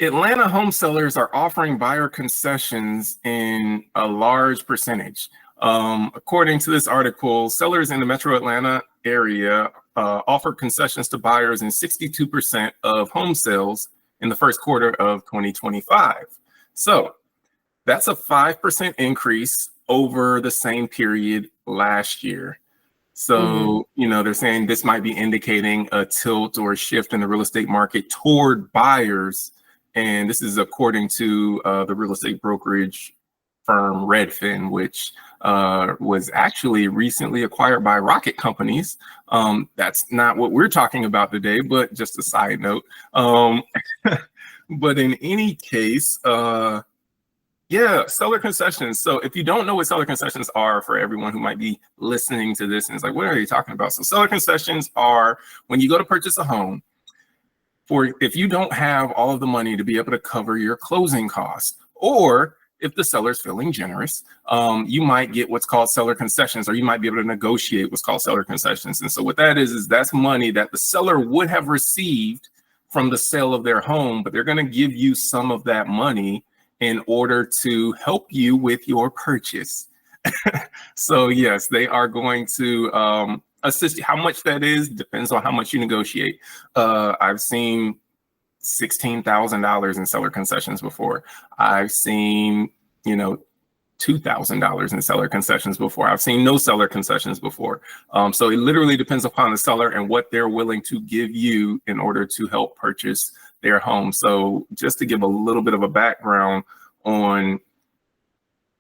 Atlanta home sellers are offering buyer concessions in a large percentage. According to this article, sellers in the metro Atlanta area offered concessions to buyers in 62% of home sales in the first quarter of 2025. So that's a 5% increase over the same period last year. So, they're saying this might be indicating a tilt or a shift in the real estate market toward buyers. And this is according to the real estate brokerage firm Redfin, which was actually recently acquired by Rocket Companies. That's not what we're talking about today, but just a side note. But in any case, seller concessions. So if you don't know what seller concessions are, for everyone who might be listening to this and it's like, what are you talking about? So seller concessions are when you go to purchase a home, if you don't have all of the money to be able to cover your closing costs, or if the seller's feeling generous, you might get what's called seller concessions, or you might be able to negotiate what's called seller concessions. And so what that is that's money that the seller would have received from the sale of their home, but they're going to give you some of that money in order to help you with your purchase. So yes, they are going to assist you. How much that is depends on how much you negotiate. I've seen $16,000 in seller concessions before. I've seen, $2,000 in seller concessions before. I've seen no seller concessions before. So it literally depends upon the seller and what they're willing to give you in order to help purchase their home. So just to give a little bit of a background on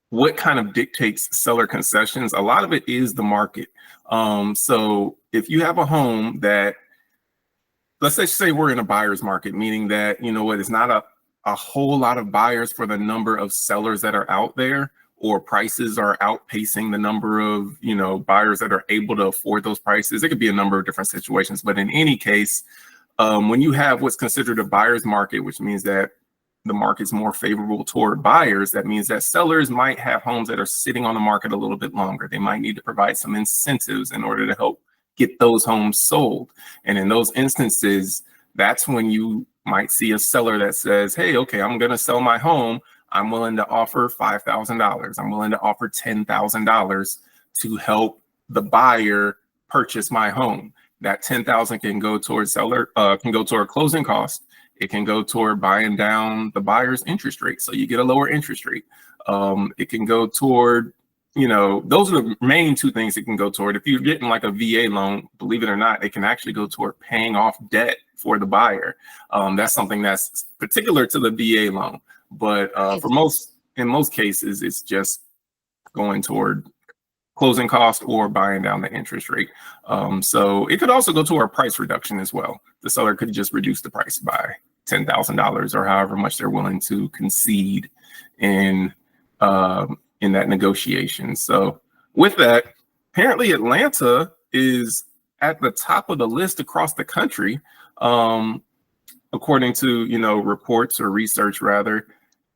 what kind of dictates seller concessions, a lot of it is the market. So if you have a home that, let's say we're in a buyer's market, meaning that, it's not a whole lot of buyers for the number of sellers that are out there, or prices are outpacing the number of, buyers that are able to afford those prices. It could be a number of different situations, but in any case, when you have what's considered a buyer's market, which means that the market's more favorable toward buyers, that means that sellers might have homes that are sitting on the market a little bit longer. They might need to provide some incentives in order to help get those homes sold. And in those instances, that's when you might see a seller that says, hey, okay, I'm going to sell my home. I'm willing to offer $5,000. I'm willing to offer $10,000 to help the buyer purchase my home. That $10,000 can go towards can go toward closing costs. It can go toward buying down the buyer's interest rate, so you get a lower interest rate. It can go toward, those are the main two things it can go toward. If you're getting like a VA loan, believe it or not, it can actually go toward paying off debt for the buyer. That's something that's particular to the VA loan, but in most cases, it's just going toward closing cost or buying down the interest rate. So it could also go to a price reduction as well. The seller could just reduce the price by $10,000 or however much they're willing to concede in that negotiation. So with that, apparently Atlanta is at the top of the list across the country, according to reports or research rather,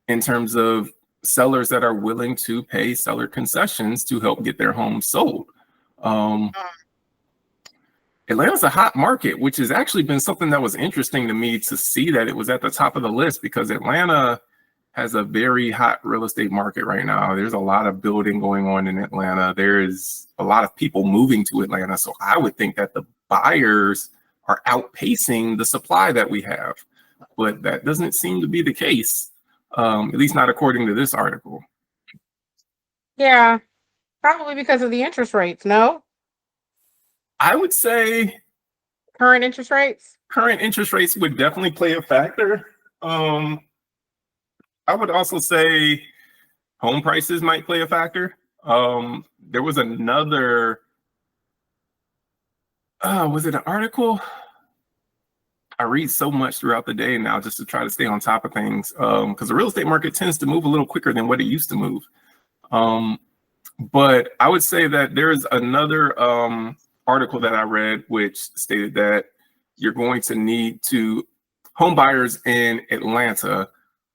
in terms of sellers that are willing to pay seller concessions to help get their homes sold. Atlanta's a hot market, which has actually been something that was interesting to me to see that it was at the top of the list, because Atlanta has a very hot real estate market right now. There's a lot of building going on in Atlanta. There is a lot of people moving to Atlanta. So I would think that the buyers are outpacing the supply that we have, but that doesn't seem to be the case. At least not according to this article. Yeah, probably because of the interest rates, no? I would say current interest rates would definitely play a factor. I would also say home prices might play a factor. There was another, was it an article? I read so much throughout the day now just to try to stay on top of things, because the real estate market tends to move a little quicker than what it used to move. But I would say that there is another article that I read which stated that you're going to need to, home buyers in Atlanta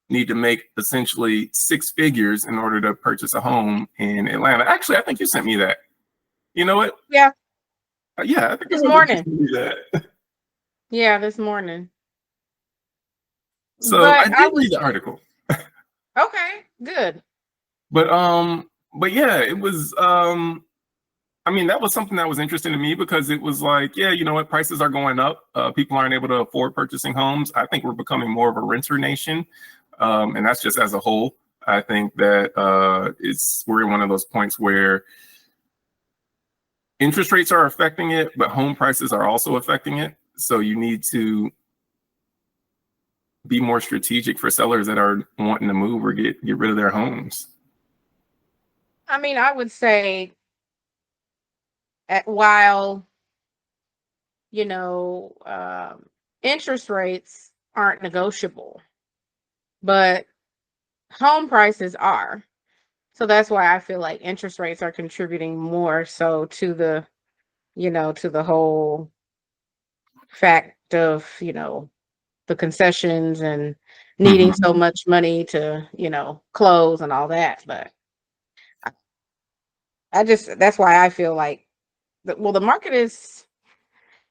need to make essentially 6 figures in order to purchase a home in Atlanta. Actually, I think you sent me that. You know what? Yeah. Yeah, I think this morning. That. Yeah, this morning. So I But I did would, read the article. okay, good. But yeah, it was I mean, that was something that was interesting to me because it was like, yeah, you know what, prices are going up. People aren't able to afford purchasing homes. I think we're becoming more of a renter nation. And that's just as a whole. I think that we're in one of those points where interest rates are affecting it, but home prices are also affecting it. So you need to be more strategic for sellers that are wanting to move or get rid of their homes. I mean, I would say while, you know, interest rates aren't negotiable, but home prices are. So that's why I feel like interest rates are contributing more so to the, to the whole fact of, the concessions and needing Mhm. so much money to, close and all that. But I I just, that's why I feel like, well, the market is,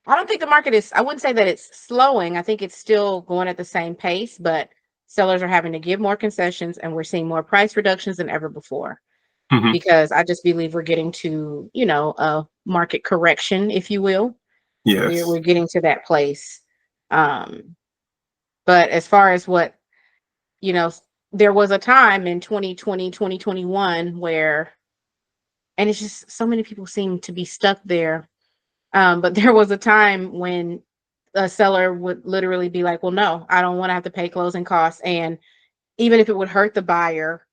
I don't think the market is, I wouldn't say that it's slowing. I think it's still going at the same pace, but sellers are having to give more concessions and we're seeing more price reductions than ever before, Mhm. because I just believe we're getting to, a market correction, if you will. We're Yes. getting to that place. Um, but as far as what, you know, there was a time in 2020, 2021 where, and it's just so many people seem to be stuck there. But there was a time when a seller would literally be like, well, no, I don't want to have to pay closing costs. And even if it would hurt the buyer,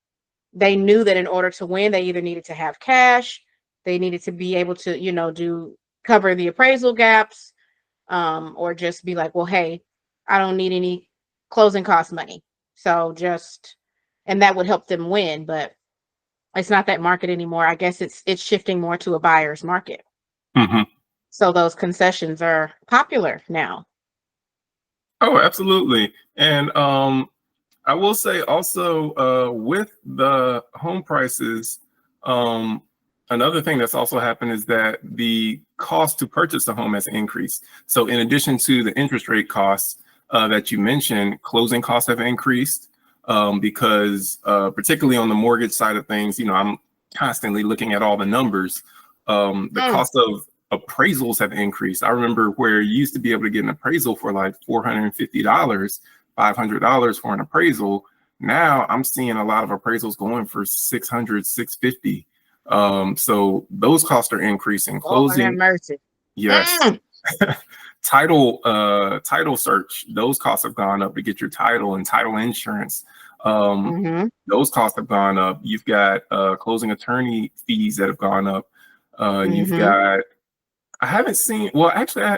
they knew that in order to win, they either needed to have cash, they needed to be able to, do cover the appraisal gaps, or just be like, well, hey, I don't need any closing cost money. So just, and that would help them win. But it's not that market anymore. I guess it's shifting more to a buyer's market. Mhm. So those concessions are popular now. Oh, absolutely. And I will say also with the home prices, um, another thing that's also happened is that the cost to purchase a home has increased. So in addition to the interest rate costs that you mentioned, closing costs have increased because particularly on the mortgage side of things, I'm constantly looking at all the numbers. The Mm, cost of appraisals have increased. I remember where you used to be able to get an appraisal for like $450, $500 for an appraisal. Now I'm seeing a lot of appraisals going for 600, 650. So those costs are increasing. Lord have Closing, mercy. yes. Mm, Title search, those costs have gone up to get your title and title insurance. mm-hmm, Those costs have gone up. You've got closing attorney fees that have gone up. You've mm-hmm. got, I haven't seen, well, actually,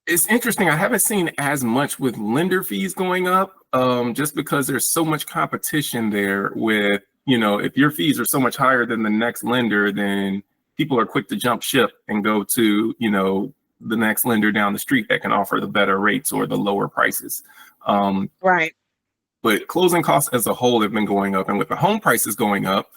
it's interesting. I haven't seen as much with lender fees going up, just because there's so much competition there with, if your fees are so much higher than the next lender, then people are quick to jump ship and go to, the next lender down the street that can offer the better rates or the lower prices. Um, Right. but closing costs as a whole have been going up, and with the home prices going up,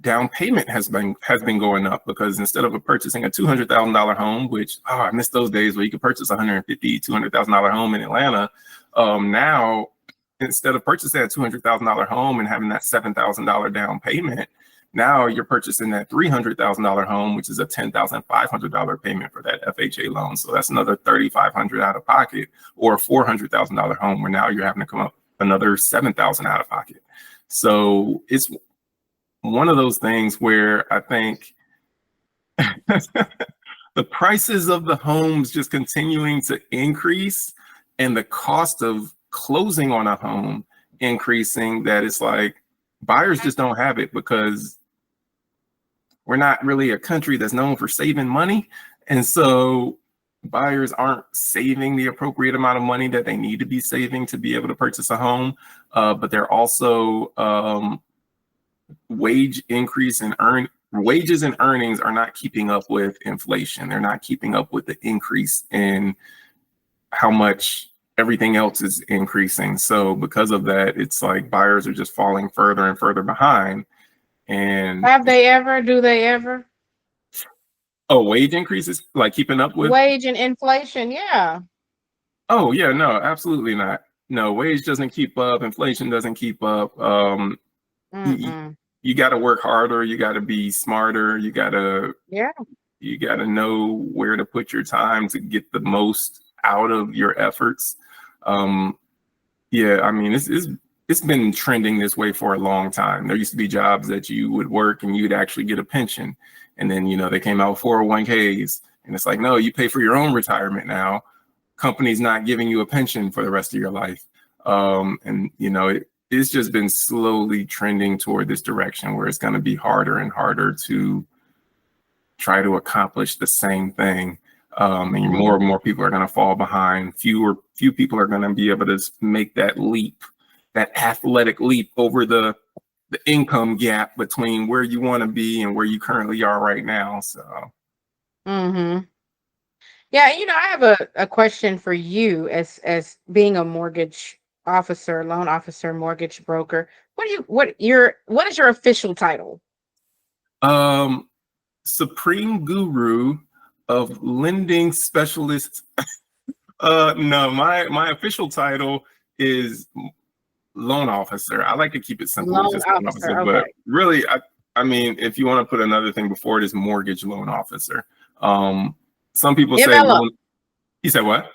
down payment has been going up because instead of purchasing a $200,000 home, which I miss those days where you could purchase $150,000, $200,000 home in Atlanta. Now instead of purchasing a $200,000 home and having that $7,000 down payment, now you're purchasing that $300,000 home, which is a $10,500 payment for that FHA loan. So that's another $3,500 out of pocket, or a $400,000 home where now you're having to come up another $7,000 out of pocket. So it's one of those things where I think the prices of the homes just continuing to increase and the cost of closing on a home increasing, that it's like buyers just don't have it because we're not really a country that's known for saving money. And so buyers aren't saving the appropriate amount of money that they need to be saving to be able to purchase a home. But they're also wage increase and wages and earnings are not keeping up with inflation. They're not keeping up with the increase in how much everything else is increasing. So because of that, it's like buyers are just falling further and further behind. And Have they ever? Do they ever? oh, wage increases like keeping up with. Wage and inflation, yeah. Oh yeah, no, absolutely not. No, wage doesn't keep up, inflation doesn't keep up. You, Mm-mm. you got to work harder, you got to be smarter, Yeah. you got to know where to put your time to get the most out of your efforts. Um, yeah, I mean, it's been trending this way for a long time. There used to be jobs that you would work and you'd actually get a pension, and then they came out with 401ks, and it's like, no, you pay for your own retirement now. Company's not giving you a pension for the rest of your life, and it's just been slowly trending toward this direction where it's going to be harder and harder to try to accomplish the same thing. And more and Mhm. more people are going to fall behind. Few people are going to be able to make that leap, that athletic leap over the income gap between where you want to be and where you currently are right now. So, Mhm. Yeah, I have a question for you as being a mortgage officer, loan officer, mortgage broker. What is your official title? um, supreme guru of lending specialist. No, my official title is loan officer. I like to keep it simple with Loan just loan officer, officer. but Okay. really, I mean, if you want to put another thing before it, is mortgage loan officer. Um, some people say MLO. loan. You said what?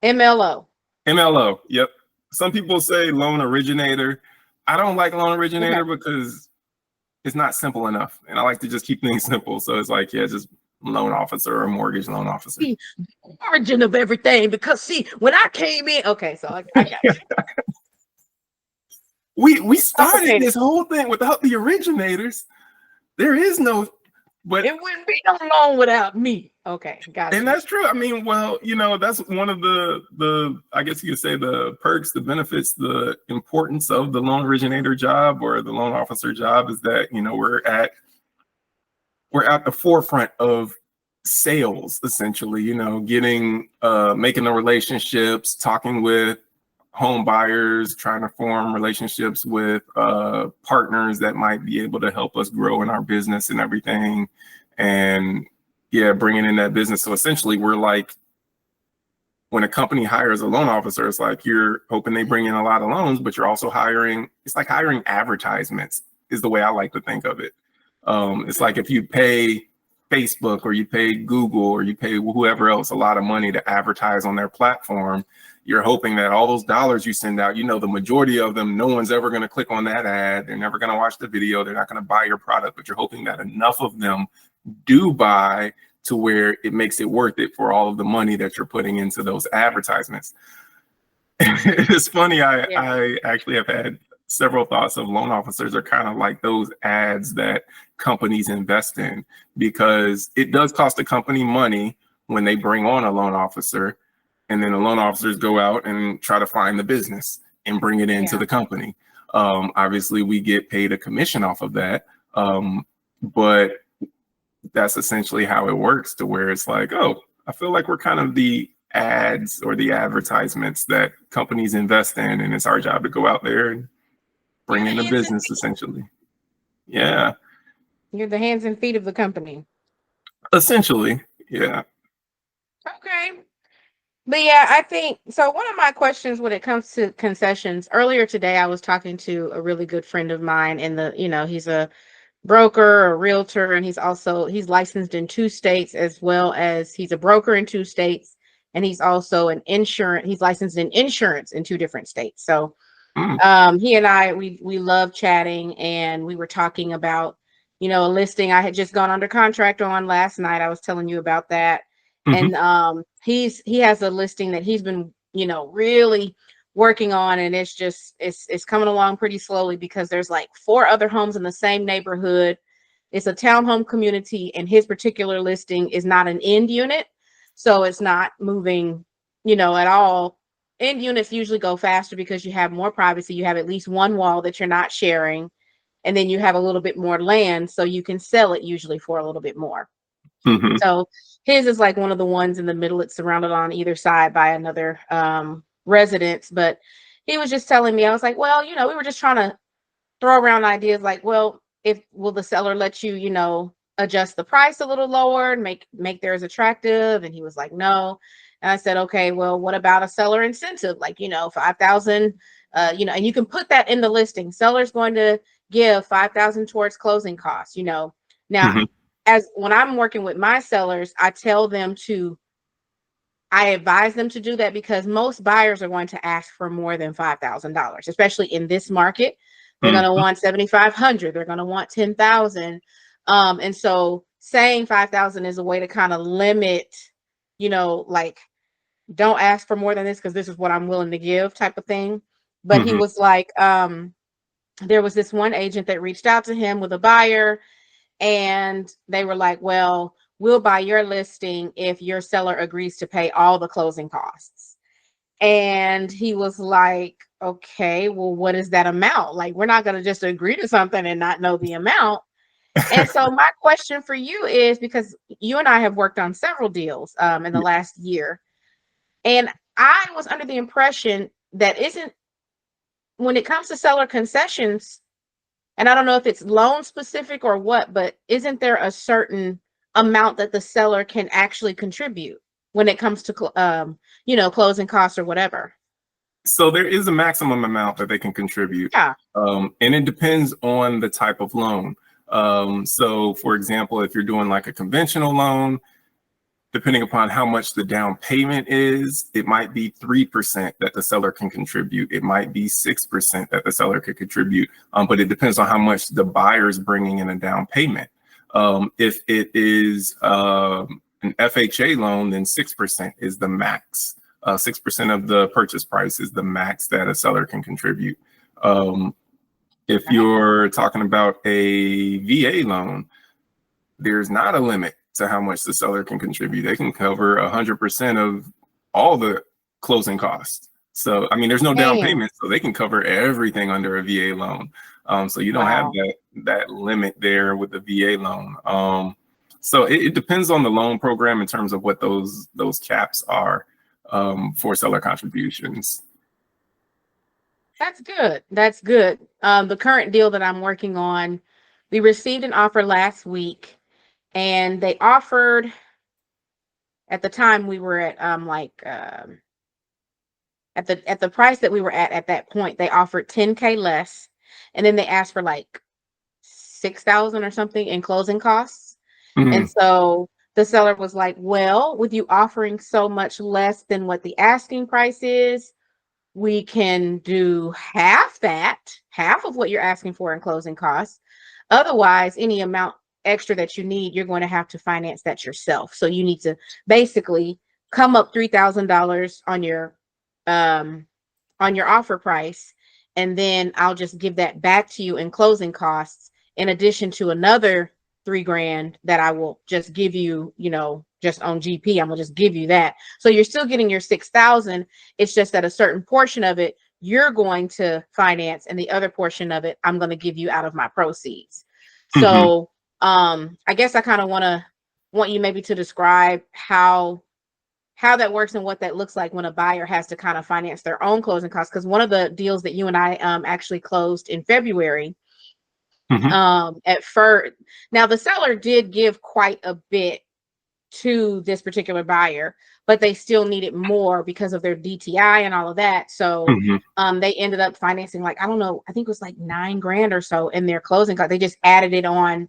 MLO. MLO. Yep. Some people say loan originator. I don't like loan Okay. originator because it's not simple enough, and I like to just keep things simple. So it's like, yeah, just loan officer or mortgage loan officer. The origin of everything, because see, when I came in, okay, so I got you. We started Complicated. this whole thing without the originators. There is no, but It wouldn't be no loan without me. Okay, got and you. that's true. I mean, well, that's one of the I guess you could say the perks, the benefits, the importance of the loan originator job or the loan officer job is that we're at the forefront of sales, essentially. Getting making the relationships, talking with home buyers, trying to form relationships with partners that might be able to help us grow in our business and everything, and yeah, bringing in that business. So essentially, we're like, when a company hires a loan officer, it's like you're hoping they bring in a lot of loans, but you're also hiring. It's like hiring advertisements is the way I like to think of it. It's like if you pay Facebook or you pay Google or you pay whoever else a lot of money to advertise on their platform, you're hoping that all those dollars you send out, the majority of them, no one's ever going to click on that ad. They're never going to watch the video. They're not going to buy your product, but you're hoping that enough of them do buy to where it makes it worth it for all of the money that you're putting into those advertisements. It's funny, Yeah. I actually have had several thoughts of loan officers are kind of like those ads that companies invest in, because it does cost a company money when they bring on a loan officer, and then the loan officers go out and try to find the business and bring it into Yeah. the company. Obviously, we get paid a commission off of that, but that's essentially how it works, to where it's like, oh, I feel like we're kind of the ads or the advertisements that companies invest in, and it's our job to go out there and You're bring the in a hands and business, feet. essentially. Yeah, You're the hands and feet of the company. essentially. Yeah. Okay. But yeah, I think so. One of my questions when it comes to concessions, earlier today, I was talking to a really good friend of mine, and he's a broker, a realtor, and he's licensed in 2 states, as well as he's a broker in 2 states, and he's also he's licensed in insurance in 2 different states. So Mm, he and I, we love chatting, and we were talking about, a listing I had just gone under contract on last night. I was telling you about that. hmm And he has a listing that he's been, really working on, and it's coming along pretty slowly because there's like 4 other homes in the same neighborhood. It's a townhome community, and his particular listing is not an end unit, so it's not moving, at all. End units usually go faster because you have more privacy. You have at least one wall that you're not sharing, and then you have a little bit more land, so you can sell it usually for a little bit more. hmm So his is like one of the ones in the middle. It's surrounded on either side by another residence. But he was just telling me, I was like, well, we were just trying to throw around ideas like, well, if will the seller let you, adjust the price a little lower and make theirs attractive? And he was like, no. And I said, okay, well, what about a seller incentive? Like, 5,000, and you can put that in the listing. Seller's going to give 5,000 towards closing costs, Now, Hmm. as when I'm working with my sellers, I advise them to do that because most buyers are going to ask for more than $5,000, especially in this market. They're going to Hmm. want 7,500. They're going to want 10,000. And so saying 5,000 is a way to kind of limit, like, don't ask for more than this because this is what I'm willing to give type of thing. But he Hmm. was like, there was this one agent that reached out to him with a buyer, and they were like, well, we'll buy your listing if your seller agrees to pay all the closing costs. And he was like, okay, well, what is that amount? Like, we're not going to just agree to something and not know the amount. And so my question for you is, because you and I have worked on several deals in the last year, and I was under the impression that isn't when it comes to seller concessions, and I don't know if it's loan specific or what, but isn't there a certain amount that the seller can actually contribute when it comes to closing costs or whatever? So there is a maximum amount that they can contribute, Yeah. and it depends on the type of loan. So, for example, if you're doing like a conventional loan, depending upon how much the down payment is, it might be 3% that the seller can contribute. It might be 6% that the seller could contribute, but it depends on how much the buyer is bringing in a down payment. If it is an FHA loan, then 6% is the max. 6% of the purchase price is the max that a seller can contribute. If Right. you're talking about a VA loan, there's not a limit to how much the seller can contribute. They can cover 100% of all the closing costs. So, I mean, there's no down Man, payment, so they can cover everything under a VA loan. So you don't have wow. that limit there with the VA loan. So it depends on the loan program in terms of what those caps are for seller contributions. That's good. That's good. The current deal that I'm working on, we received an offer last week, and they offered at the time we were at at the price that we were at that point, they offered 10K less, and then they asked for like 6,000 or something in closing costs. And Mhm. so the seller was like, well, with you offering so much less than what the asking price is, we can do half of what you're asking for in closing costs. Otherwise, any amount extra that you need, you're going to have to finance that yourself. So you need to basically come up $3,000 um on your offer price, and then I'll just give that back to you in closing costs, in addition to another 3 grand that I will just give you, just on GP. I'm gonna just give you that. So you're still getting your 6,000. It's just that a certain portion of it you're going to finance, and the other portion of it I'm going to give you out of my proceeds. Mhm. So I guess I kind of want you maybe to describe how that works and what that looks like when a buyer has to kind of finance their own closing costs. Because one of the deals that you and I actually closed in February, Mhm. at first, now the seller did give quite a bit to this particular buyer, but they still needed more because of their DTI and all of that. So Mhm. they ended up financing, like, I don't know, I think it was like 9 grand or so in their closing cost. They just added it on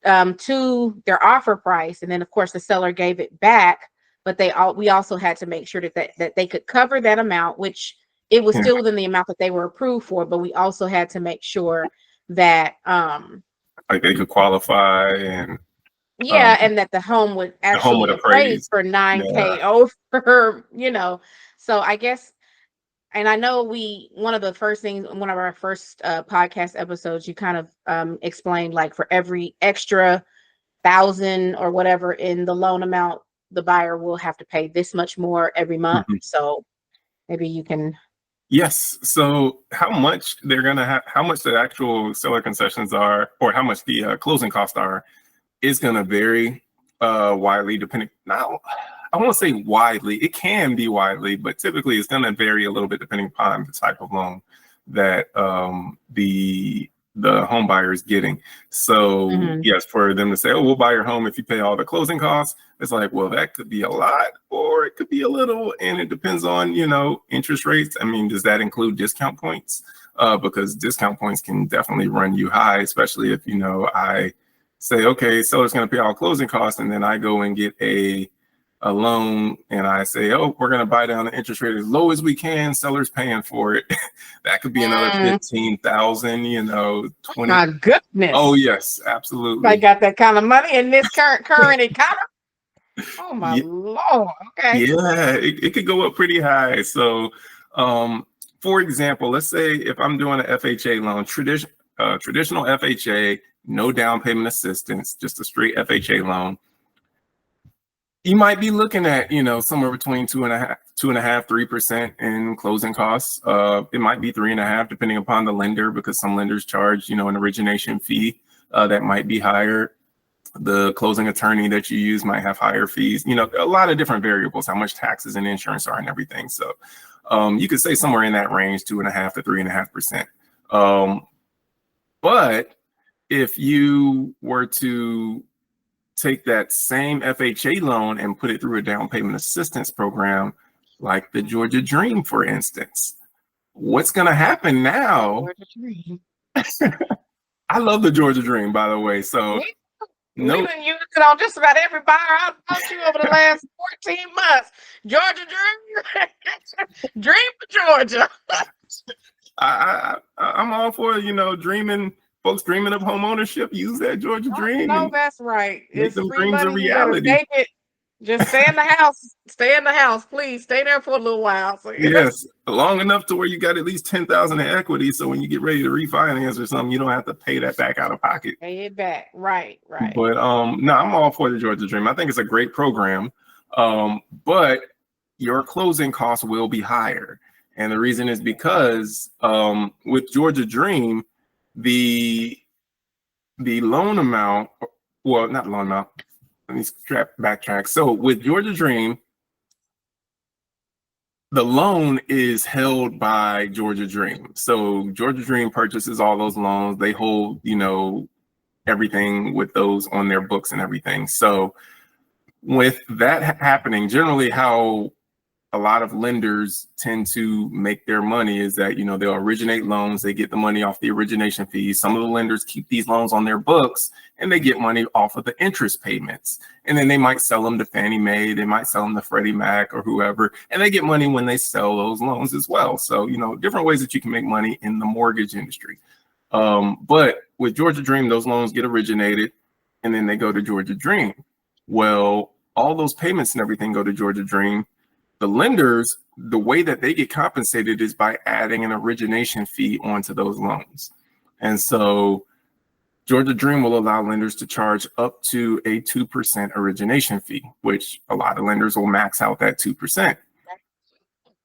to their offer price, and then of course the seller gave it back. But we also had to make sure that they could cover that amount, which it was Yeah, still within the amount that they were approved for. But we also had to make sure that like they could qualify and yeah, um, and that the home would the home actually would appraise appraise. for Yeah. 9K over, So I guess, and I know one of the first things, one of our first podcast episodes, you kind of explained, like, for every extra 1,000 or whatever in the loan amount, the buyer will have to pay this much more every month. Mhm. So maybe you can. Yes. So how much they're gonna have, how much the actual seller concessions are, or how much the closing costs are, is gonna vary widely depending. Now, I won't say widely. It can be widely, but typically it's gonna vary a little bit depending upon the type of loan that the home buyer is getting. So Mhm. yes, for them to say, oh, we'll buy your home if you pay all the closing costs, it's like, well, that could be a lot or it could be a little, and it depends on, interest rates. I mean, does that include discount points? Because discount points can definitely run you high, especially if, I say, okay, seller's going to pay all closing costs, and then I go and get a loan and I say, oh, we're going to buy down the interest rate as low as we can. Seller's paying for it. That could be another Mm. 15,000, 20. My goodness. Oh, yes, I absolutely. got that kind of money in this current economy. Oh my Lord. Okay. Yeah, it could go up pretty high. So, for example, let's say if I'm doing an FHA loan, traditional FHA, no down payment assistance, just a straight FHA loan, you might be looking at, somewhere between 2.5, 3% in closing costs. It might be 3.5, depending upon the lender, because some lenders charge, an origination fee that might be higher. The closing attorney that you use might have higher fees. A lot of different variables, how much taxes and insurance are and everything. So you could say somewhere in that range, 2.5 to 3.5%. But if you were to take that same FHA loan and put it through a down payment assistance program, like the Georgia Dream, for instance, what's going to happen now? Georgia Dream. I love the Georgia Dream, by the way. So We've been using it on just about every buyer I've talked to over the last 14 months. Georgia Dream. Dream for Georgia. I'm all for, dreaming. Folks dreaming of home ownership, use that Georgia Dream. No, that's right. Make It's them free dreams a money. You better reality. take it. Just stay in the house. Stay in the house, please. Stay there for a little while. So, yes, long enough to where you got at least 10,000 in equity. So when you get ready to refinance or something, you don't have to pay that back out of pocket. Pay it back. Right. But no, I'm all for the Georgia Dream. I think it's a great program. But your closing costs will be higher. And the reason is because with Georgia Dream, the loan amount, well, not loan amount, let me backtrack. So with Georgia Dream, the loan is held by Georgia Dream. So Georgia Dream purchases all those loans. They hold, everything with those on their books and everything. So with that happening, generally how a lot of lenders tend to make their money is that, they'll originate loans, they get the money off the origination fees. Some of the lenders keep these loans on their books and they get money off of the interest payments. And then they might sell them to Fannie Mae, they might sell them to Freddie Mac or whoever, and they get money when they sell those loans as well. So, different ways that you can make money in the mortgage industry. But with Georgia Dream, those loans get originated and then they go to Georgia Dream. Well, all those payments and everything go to Georgia Dream. The lenders, the way that they get compensated is by adding an origination fee onto those loans. And so Georgia Dream will allow lenders to charge up to a 2% origination fee, which a lot of lenders will max out that 2%.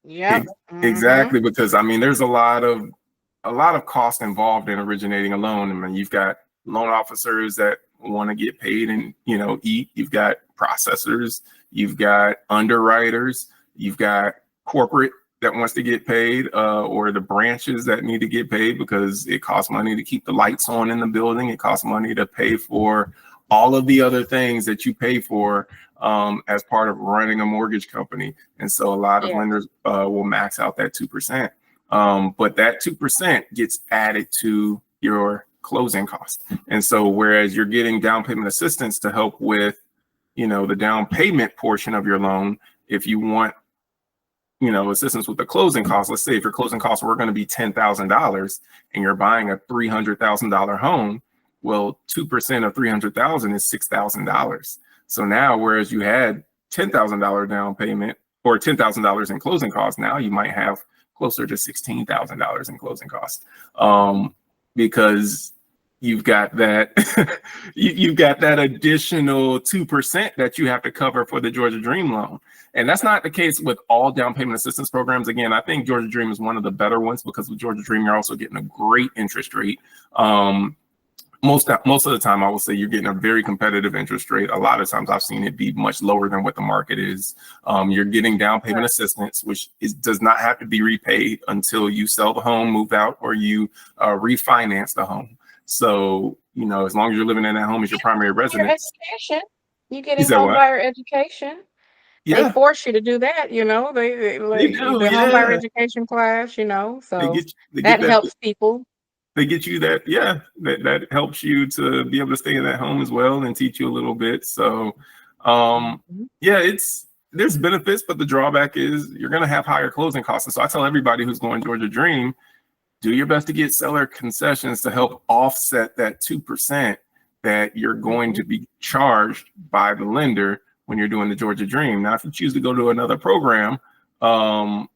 Yeah. Exactly, because there's a lot of cost involved in originating a loan. I mean, you've got loan officers that want to get paid and eat. You've got processors, you've got underwriters, you've got corporate that wants to get paid, or the branches that need to get paid because it costs money to keep the lights on in the building. It costs money to pay for all of the other things that you pay for as part of running a mortgage company. And so a lot of lenders will max out that 2%. But that 2% gets added to your closing cost. And so whereas you're getting down payment assistance to help with, the down payment portion of your loan, if you want, assistance with the closing costs, let's say if your closing costs were going to be $10,000 and you're buying a $300,000 home, well, 2% of 300,000 is $6,000. So now, whereas you had $10,000 down payment or $10,000 in closing costs, now you might have closer to $16,000 in closing costs, because you've got that you've got that additional 2% that you have to cover for the Georgia Dream loan. And that's not the case with all down payment assistance programs. Again, I think Georgia Dream is one of the better ones because with Georgia Dream, you're also getting a great interest rate. Most of the time, I will say you're getting a very competitive interest rate. A lot of times I've seen it be much lower than what the market is. You're getting down payment assistance, which does not have to be repaid until you sell the home, move out, or you refinance the home. So, as long as you're living in that home as your primary Your residence. education, you You getting said home what? buyer education. They Yeah, force you to do that, they they like do. the home buyer Yeah. education class, They so get they get that that helps people. they get you that, yeah, that helps you to be able to stay in that home as well and teach you a little bit. So Mhm. yeah, there's benefits, but the drawback is you're going to have higher closing costs. And so I tell everybody who's going Georgia Dream, do your best to get seller concessions to help offset that 2% that you're going to Mhm. be charged by the lender when you're doing the Georgia Dream. Now, if you choose to go to another program, um,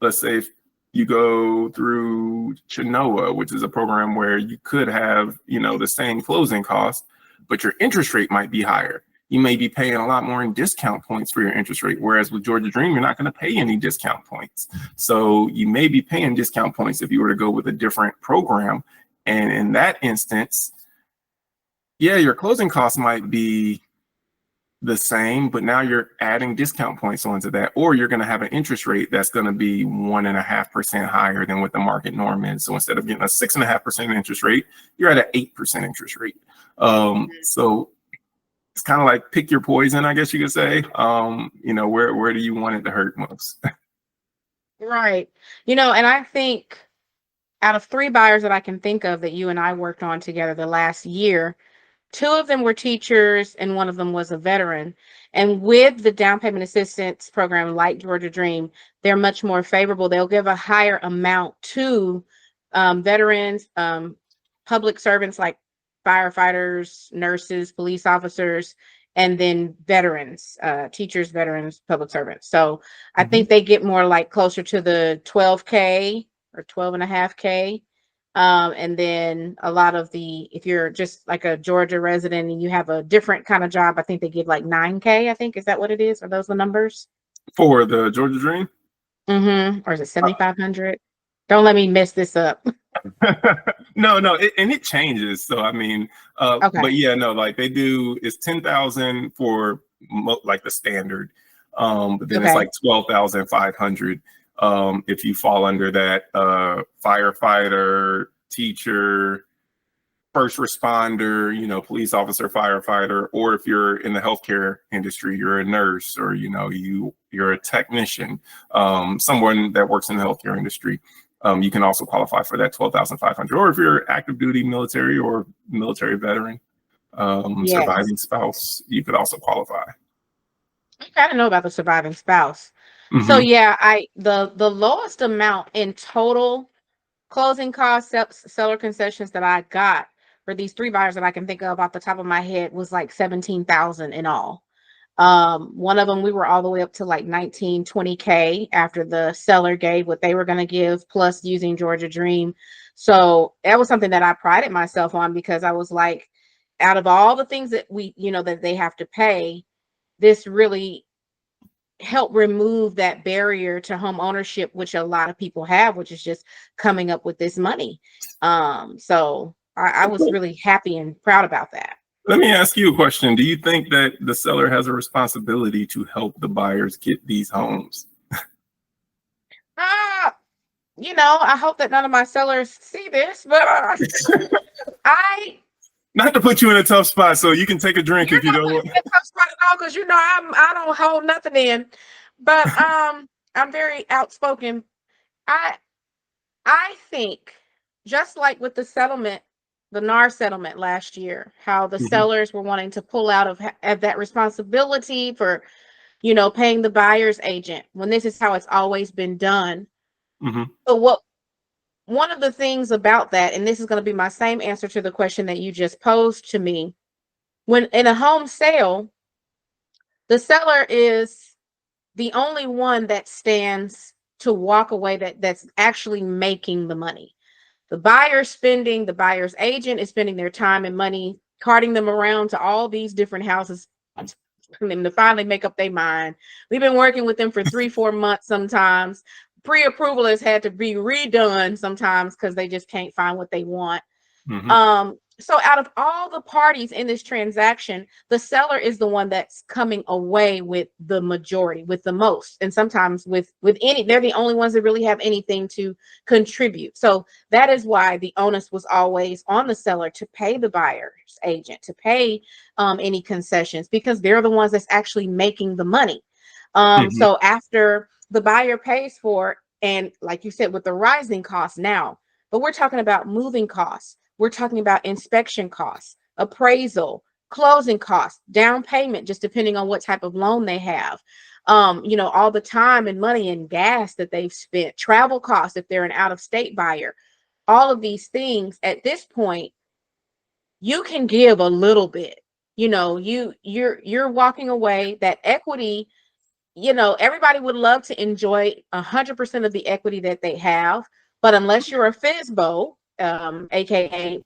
let's say if you go through Chinoa, which is a program where you could have, the same closing cost, but your interest rate might be higher. You may be paying a lot more in discount points for your interest rate. Whereas with Georgia Dream, you're not going to pay any discount points. So you may be paying discount points if you were to go with a different program. And in that instance, yeah, your closing costs might be the same, but now you're adding discount points onto that, or you're going to have an interest rate that's going to be 1.5% higher than what the market norm is. So instead of getting a 6.5% interest rate, you're at an 8% interest rate. So it's kind of like pick your poison, I guess you could say. Where do you want it to hurt most? Right. And I think out of 3 buyers that I can think of that you and I worked on together the last year, 2 of them were teachers and 1 of them was a veteran. And with the down payment assistance program like Georgia Dream, they're much more favorable. They'll give a higher amount to veterans, public servants like firefighters, nurses, police officers, and then veterans, teachers, veterans, public servants. So I Mhm. think they get more like closer to the 12K or 12.5K. And then a lot of if you're just like a Georgia resident and you have a different kind of job, I think they give like 9K, I think. Is that what it is? Are those the numbers? For the Georgia Dream? Or is it 7,500? Don't let me mess this up. No, and it changes. So I mean, but Okay. yeah, no, like they do. It's 10,000 for like the standard, but then it's Okay. like 12,500 if you fall under that firefighter, teacher, first responder, police officer, firefighter, or if you're in the healthcare industry, you're a nurse, or you're a technician, someone that works in the healthcare industry. You can also qualify for that 12,500. Or if you're active duty military or military veteran, Yes. surviving spouse, you could also qualify. Okay, I didn't know about the surviving spouse. So Hmm. yeah, the lowest amount in total closing costs, seller concessions that I got for these 3 buyers that I can think of off the top of my head was like 17,000 in all. One of them, we were all the way up to like 19, 20K after the seller gave what they were going to give, plus using Georgia Dream. So that was something that I prided myself on because I was like, out of all the things that that they have to pay, this really helped remove that barrier to home ownership, which a lot of people have, which is just coming up with this money. So I was really happy and proud about that. Let me ask you a question. Do you think that the seller has a responsibility to help the buyers get these homes? Ah, I hope that none of my sellers see this, but I Not to put you in a tough spot, so you can take a drink you're if you not don't putting want. me in a tough spot at all because I don't hold nothing in. But I'm very outspoken. I I think just like with the settlement, the NAR settlement last year, how the Mhm, sellers were wanting to pull out of that responsibility for, paying the buyer's agent when this is how it's always been done. mhm, But one of the things about that, and this is going to be my same answer to the question that you just posed to me, when in a home sale, the seller is the only one that stands to walk away that's actually making the money. The buyer's agent is spending their time and money carting them around to all these different houses for them to finally make up their mind. We've been working with them for 3, 4 months sometimes. Pre-approval has had to be redone sometimes because they just can't find what they want. Hmm. So out of all the parties in this transaction, the seller is the one that's coming away with the majority, with the most. And sometimes with any, they're the only ones that really have anything to contribute. So that is why the onus was always on the seller to pay the buyer's agent, to pay any concessions, because they're the ones that's actually making the money. Hmm. So after the buyer pays for, and like you said, with the rising costs now, but we're talking about moving costs. We're talking about inspection costs, appraisal, closing costs, down payment, just depending on what type of loan they have. All the time and money and gas that they've spent, travel costs if they're an out-of-state buyer, all of these things at this point, you can give a little bit. You're walking away that equity. Everybody would love to enjoy 100% of the equity that they have, but unless you're a FISBO, aka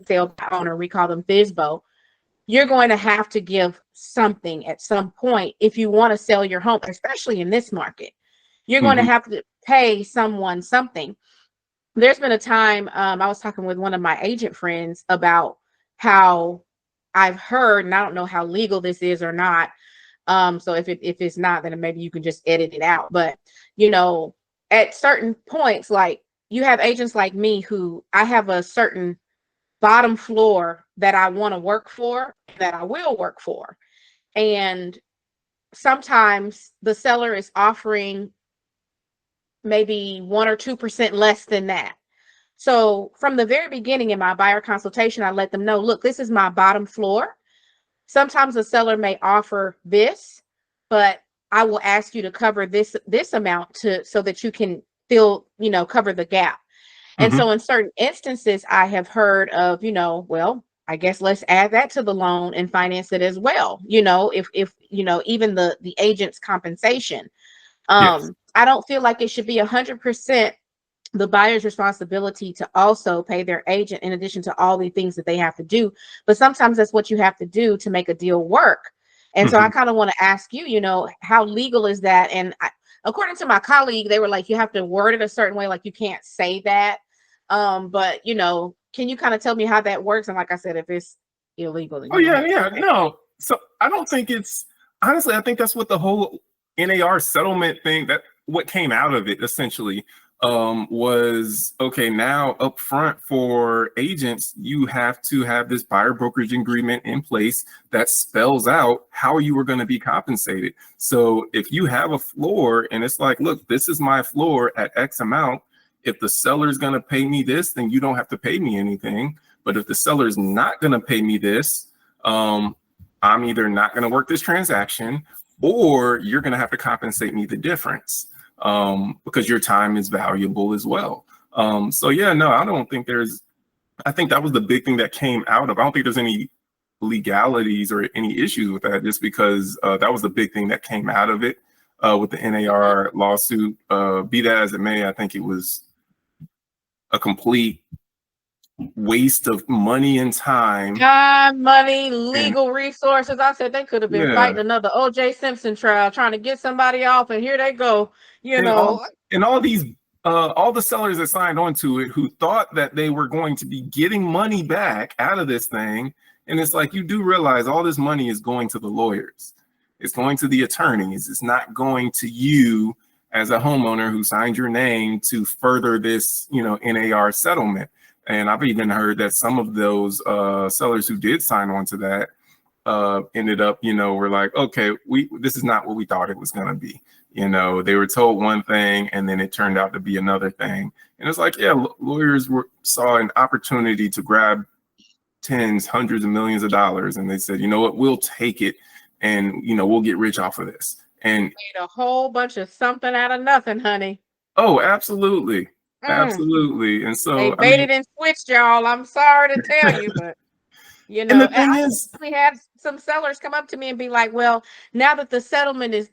sale by owner, we call them FISBO, you're going to have to give something at some point if you want to sell your home, especially in this market. You're going to Hmm. have to pay someone something. There's been a time I was talking with one of my agent friends about how I've heard, and I don't know how legal this is or not, so if it's not, then maybe you can just edit it out. But at certain points, like you have agents like me who I have a certain bottom floor that I want to work for, that I will work for. And sometimes the seller is offering maybe 1 or 2% less than that. So from the very beginning in my buyer consultation, I let them know, look, this is my bottom floor. Sometimes the seller may offer this, but I will ask you to cover this amount to so that you can cover the gap. And Hmm. so in certain instances, I have heard of, well, I guess let's add that to the loan and finance it as well. If even the agent's compensation. Yes. I don't feel like it should be 100% the buyer's responsibility to also pay their agent in addition to all the things that they have to do. But sometimes that's what you have to do to make a deal work. And so I Hmm. kind of want to ask you, how legal is that? And according to my colleague, they were like, you have to word it a certain way, like you can't say that. But can you kind of tell me how that works? And like I said, if it's illegal, then Oh yeah, hey, yeah. go ahead. No. So I don't think it's honestly, I think that's what the whole NAR settlement thing, that what came out of it essentially was okay, now up front for agents, you have to have this buyer brokerage agreement in place that spells out how you are going to be compensated. So if you have a floor and it's like, look, this is my floor at X amount. If the seller is going to pay me this, then you don't have to pay me anything. But if the seller is not going to pay me this, I'm either not going to work this transaction or you're going to have to compensate me the difference, because your time is valuable as well. So yeah, no, I don't think I think that was the big thing that came out of, I don't think there's any legalities or any issues with that, just because that was the big thing that came out of it with the Mhm. NAR lawsuit. Be that as it may, I think it was a complete waste of money and time. Time, money, And legal resources. I said they could have been yeah, fighting another O.J. Simpson trial, trying to get somebody off, and here they go. You and all know, and all these all the sellers that signed on to it who thought that they were going to be getting money back out of this thing, and it's like, you do realize all this money is going to the lawyers, it's going to the attorneys, it's not going to you as a homeowner who signed your name to further this NAR settlement. And I've even heard that some of those sellers who did sign on to that ended up, were like, okay, this is not what we thought it was going to be. They were told one thing and then it turned out to be another thing. And it's like, yeah, lawyers saw an opportunity to grab tens, hundreds of millions of dollars. And they said, you know what, we'll take it and, we'll get rich off of this. And made a whole bunch of something out of nothing, honey. oh, absolutely. Mm, Absolutely. And they so, I mean, baited and switched, y'all. I'm sorry to tell you, but and the and thing I is, actually had some sellers come up to me and be like, "Well, now that the settlement is,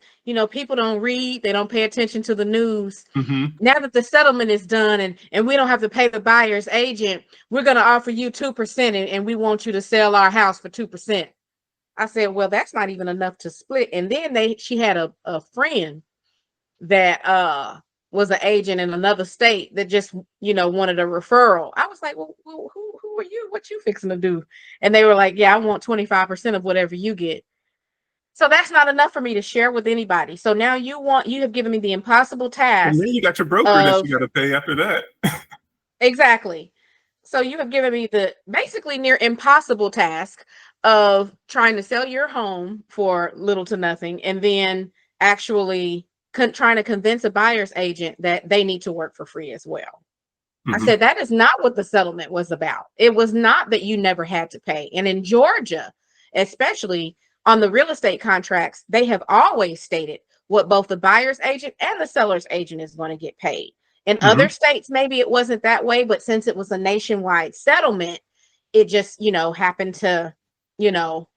people don't read, they don't pay attention to the news. mhm. Now that the settlement is done and we don't have to pay the buyer's agent, we're going to offer you 2% and we want you to sell our house for 2%." I said, well, that's not even enough to split. And then she had a friend that was an agent in another state that just wanted a referral. I was like, well, who what you fixing to do? And they were like, yeah, I want 25% of whatever you get. So that's not enough for me to share with anybody. So now you have given me the impossible And task then you got your broker that of you got to pay after that. exactly. So you have given me the basically near impossible task of trying to sell your home for little to nothing, and then actually trying to convince a buyer's agent that they need to work for free as well. I Hmm. said, that is not what the settlement was about. It was not that you never had to pay. And in Georgia, especially on the real estate contracts, they have always stated what both the buyer's agent and the seller's agent is going to get paid. In Hmm. other states, maybe it wasn't that way, but since it was a nationwide settlement, it just, happened to, you know,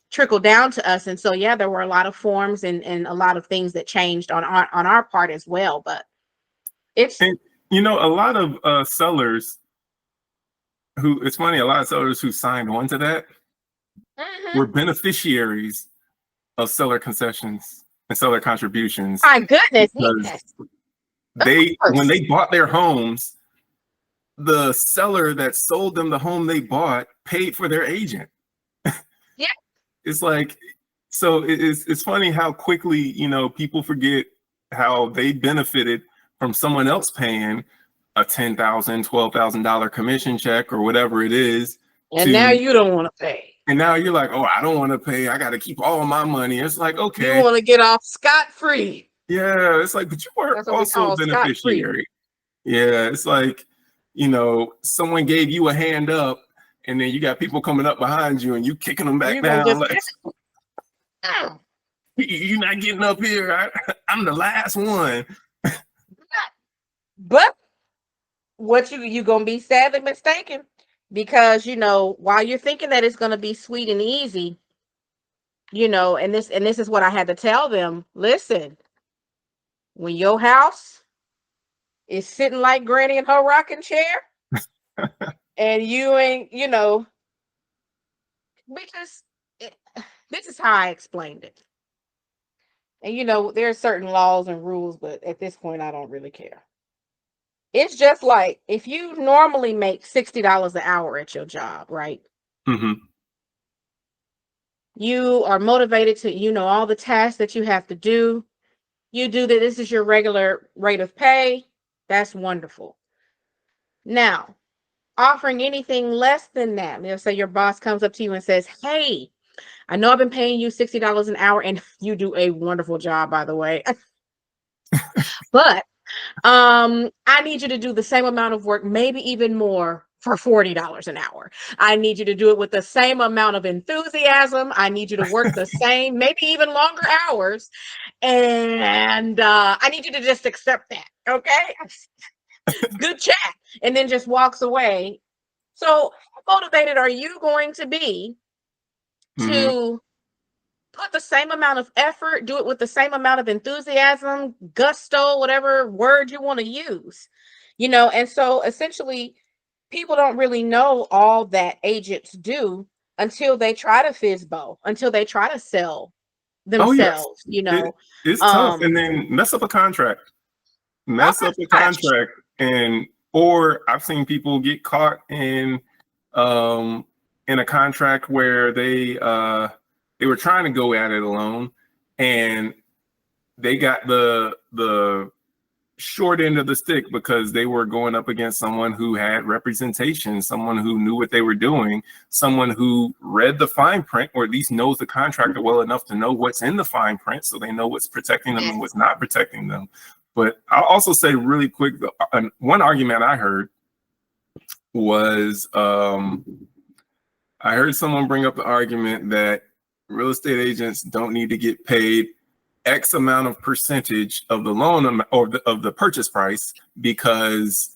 trickle down to us. And so, yeah, there were a lot of forms and a lot of things that changed on our part as well. But it's And a lot of sellers it's funny, a lot of sellers who signed on to that mhm. were beneficiaries of seller concessions and seller contributions, My goodness, because yes, of when course. they bought their homes, the seller that sold them the home they bought paid for their agent. Yeah, It's like, so it's funny how quickly, people forget how they benefited from someone else paying a $10,000, $12,000 commission check or whatever it is and now to, you don't want to pay. and now you're like, oh, I don't want to pay. I got to keep all my money. It's like, You okay, want to get off scot-free. yeah, it's like, but you were That's what we also a call scot-free. beneficiary. Yeah, it's like, someone gave you a hand up, and then you got people coming up behind you and you kicking them back You're gonna down. just Like, you're not getting up here. I'm the last one. but what you gonna be sadly mistaken, because while you're thinking that it's gonna be sweet and easy, and this is what I had to tell them. Listen, when your house is sitting like Granny in her rocking chair, and you ain't, because it, this is how I explained it. And there are certain laws and rules, but at this point, I don't really care. It's just like if you normally make $60 an hour at your job, right? Hmm. You are motivated to, all the tasks that you have to do. You do that. This is your regular rate of pay. That's wonderful. Now, offering anything less than that, let's say your boss comes up to you and says, hey, I know I've been paying you $60 an hour, and you do a wonderful job, by the way. But I need you to do the same amount of work, maybe even more, for $40 an hour. I need you to do it with the same amount of enthusiasm. I need you to work the same, maybe even longer hours. And I need you to just accept that. Okay. Good chat. And then just walks away. So how motivated are you going to be Hmm. to put the same amount of effort, do it with the same amount of enthusiasm, gusto, whatever word you want to use, And so essentially, people don't really know all that agents do until they try to fizbo, until they try to sell Oh yes, themselves. it's tough, and Um, then mess up a contract, oh mess my up a gosh. contract, and or I've seen people get caught um in a contract where they were trying to go at it alone, and they got the short end of the stick because they were going up against someone who had representation, someone who knew what they were doing, someone who read the fine print, or at least knows the contractor well enough to know what's in the fine print, so they know what's protecting them and Yes. what's not protecting them. But I'll also say really quick, one argument I heard was I heard someone bring up the argument that real estate agents don't need to get paid X amount of percentage of the loan or of the purchase price because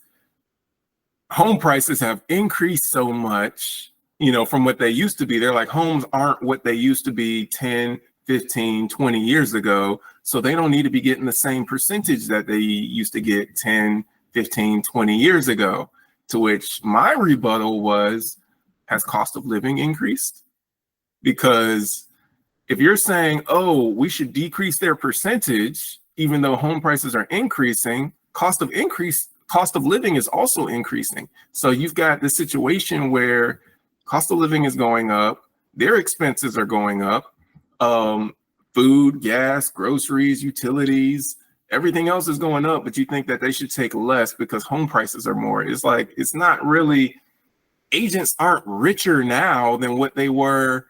home prices have increased so much, from what they used to be. They're like, homes aren't what they used to be 10, 15, 20 years ago. So they don't need to be getting the same percentage that they used to get 10, 15, 20 years ago. To which my rebuttal was, has cost of living increased? Because if you're saying, oh, we should decrease their percentage, even though home prices are increasing, cost of increase cost of living is also increasing. So you've got the situation where cost of living is going up, their expenses are going up, food, gas, groceries, utilities, everything else is going up, but you think that they should take less because home prices are more. It's like, it's not really, agents aren't richer now than what they were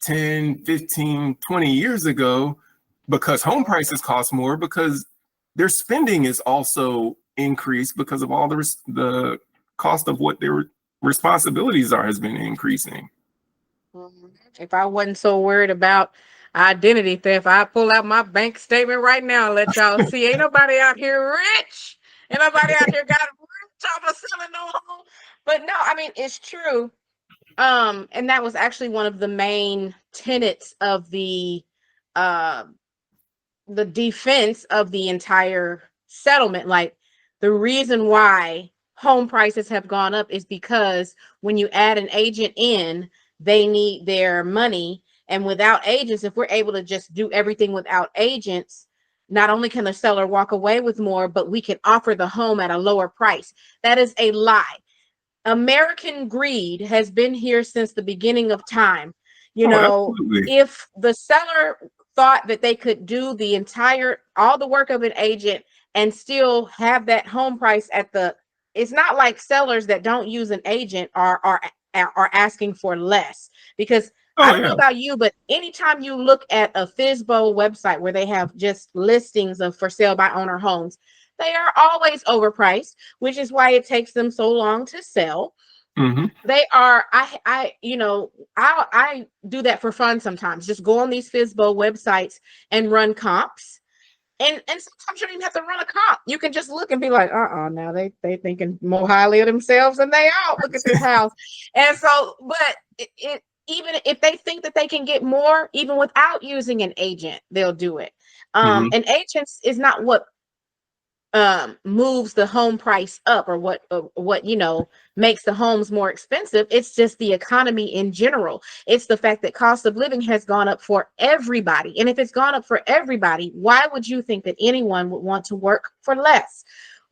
10, 15, 20 years ago because home prices cost more, because their spending is also increased because of all the cost of what their responsibilities are has been increasing. If I wasn't so worried about identity theft, I pull out my bank statement right now and let y'all see. Ain't nobody out here rich. Ain't nobody out here got rich off of selling no home. But no, I mean, it's true. And that was actually one of the main tenets of uh the defense of the entire settlement. Like, the reason why home prices have gone up is because when you add an agent in, they need their money. And without agents, if we're able to just do everything without agents, not only can the seller walk away with more, but we can offer the home at a lower price. That is a lie. American greed has been here since the beginning of time. You Oh, know, absolutely. if the seller thought that they could do all the work of an agent and still have that home price at the, it's not like sellers that don't use an agent are asking for less. Because I Oh don't know yeah. about you, but anytime you look at a FSBO website where they have just listings of for sale by owner homes, they are always overpriced, which is why it takes them so long to sell. Mm-hmm. They are, I do that for fun sometimes. Just go on these FSBO websites and run comps. And sometimes you don't even have to run a comp. You can just look and be like, now they thinking more highly of themselves than they are. Look at this house. And so, but it even if they think that they can get more, even without using an agent, they'll do it. Mm-hmm. And agents is not what moves the home price up, or what makes the homes more expensive. It's just the economy in general. It's the fact that cost of living has gone up for everybody, and if it's gone up for everybody, why would you think that anyone would want to work for less?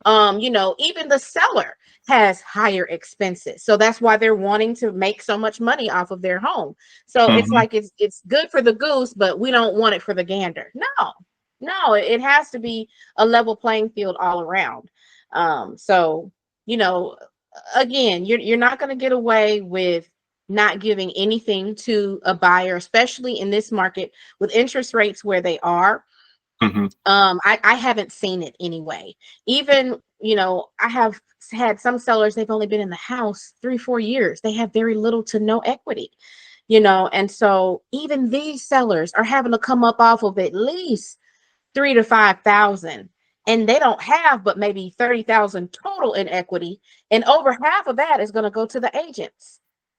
Even the seller has higher expenses, so that's why they're wanting to make so much money off of their home. So it's Mm-hmm. like it's good for the goose, but we don't want it for the gander. No, it has to be a level playing field all around. So, you know, again, you're not going to get away with not giving anything to a buyer, especially in this market with interest rates where they are. Mm-hmm. I haven't seen it anyway. Even, I have had some sellers, they've only been in the house 3-4 years. They have very little to no equity, and so even these sellers are having to come up off of at least 3 to 5,000, and they don't have but maybe 30,000 total in equity, and over half of that is going to go to the agents.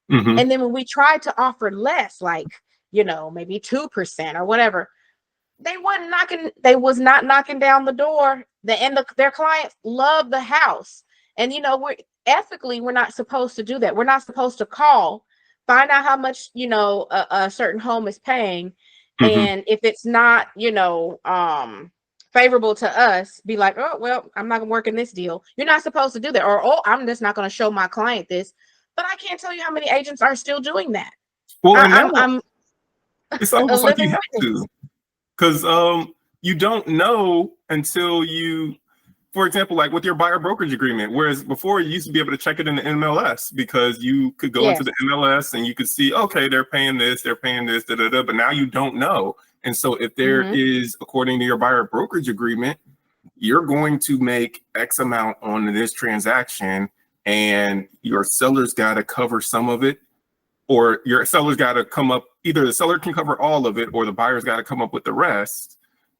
Mm-hmm. And then when we try to offer less, like, maybe 2% or whatever, they was not knocking down the door. Their clients love the house. And we're not supposed to do that. We're not supposed to call, find out how much a certain home is paying, Mm-hmm. and if it's not favorable to us, be like, oh well, I'm not gonna work in this deal. You're not supposed to do that. Or, oh, I'm just not gonna show my client this. But I can't tell you how many agents are still doing that. Well, and I'm it's a almost like you living have witness. to, because you don't know until you, for example, like with your buyer brokerage agreement, whereas before you used to be able to check it in the MLS because you could go into Yes. the MLS and you could see, okay, they're paying this, da, da, da, but now you don't know. And so if there Mm-hmm. is, according to your buyer brokerage agreement, you're going to make X amount on this transaction and your seller's got to cover some of it, or your seller's got to come up, either the seller can cover all of it or the buyer's got to come up with the rest.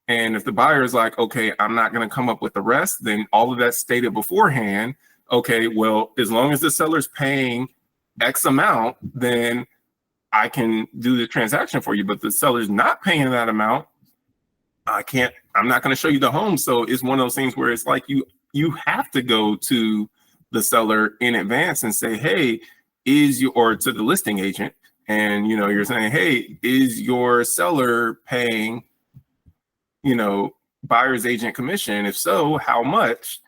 And if the buyer is like, okay, I'm not going to come up with the rest, then all of that stated beforehand, okay, well, as long as the seller's paying X amount, then I can do the transaction for you. But the seller's not paying that amount, I'm not going to show you the home. So it's one of those things where it's like you have to go to the seller in advance and say, hey, or to the listing agent, and you're saying, hey, is your seller paying buyer's agent commission? If so, how much?